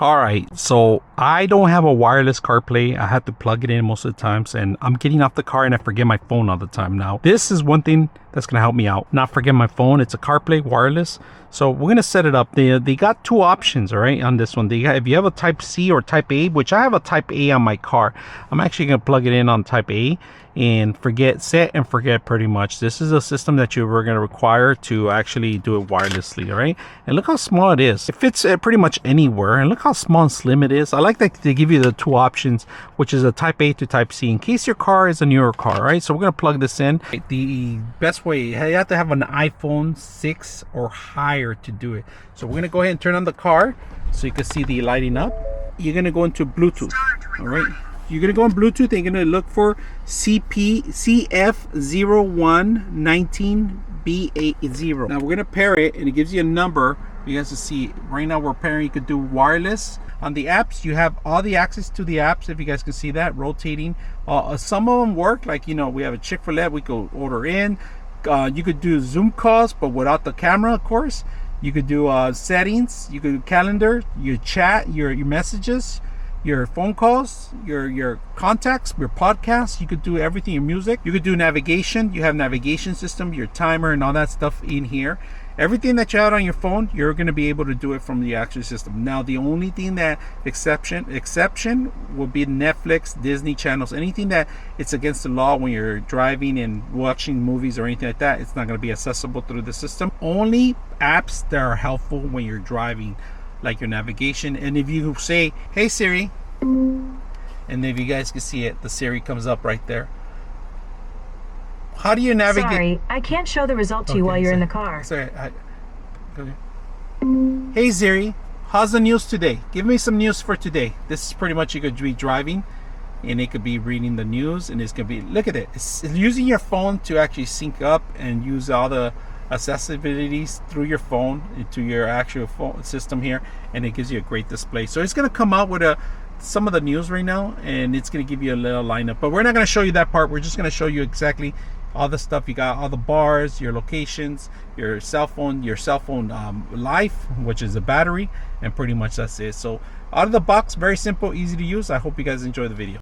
All right, so I don't have a wireless CarPlay. I have to plug it in most of the times, and I'm getting off the car and I forget my phone all the time. Now, this is one thing that's gonna help me out. Not forget my phone. It's a CarPlay wireless. So we're gonna set it up. They got two options, all right, on this one. They got, if you have a Type C or Type A, which I have a Type A on my car, I'm actually gonna plug it in on Type A and set and forget pretty much. This is a system that we're going to require to actually do it wirelessly. All right, and look how small it is. It fits pretty much anywhere, and look how small and slim it is. I like that they give you the two options, which is a Type A to Type C in case your car is a newer car. Right, so we're going to plug this in. The best way, you have to have an iPhone 6 or higher to do it. So we're going to go ahead and turn on the car so you can see the lighting up. You're going to go into Bluetooth. All right, you're going to go on Bluetooth and you're going to look for CF0119B80. Now we're going to pair it, and it gives you a number. You guys can see right now we're pairing. You could do wireless. On the apps, you have all the access to the apps. If you guys can see that, rotating. Some of them work, like, you know, we have a Chick-fil-A, we could order in. You could do Zoom calls, but without the camera, of course. You could do settings. You could do calendar, your chat, your messages, your phone calls, your contacts, your podcasts. You could do everything, your music. You could do navigation. You have navigation system, your timer, and all that stuff in here. Everything that you have on your phone, you're going to be able to do it from the actual system. Now, the only thing that exception will be Netflix, Disney channels, anything that it's against the law when you're driving and watching movies or anything like that. It's not going to be accessible through the system. Only apps that are helpful when you're driving, like your navigation. And if you say, hey Siri, and if you guys can see it, the Siri comes up right there. How do you navigate? Sorry, I can't show the result to you while you're in the car. Sorry. Hey Siri, how's the news today? Give me some news for today. This is pretty much, you could be driving and it could be reading the news, and it's gonna be, look at it, it's using your phone to actually sync up and use all the accessibilities through your phone into your actual phone system here, and it gives you a great display. So it's going to come out with some of the news right now, and it's going to give you a little lineup, but we're not going to show you that part. We're just going to show you exactly all the stuff. You got all the bars, your locations, your cell phone life, which is a battery, and pretty much that's it. So out of the box, very simple, easy to use. I hope you guys enjoy the video.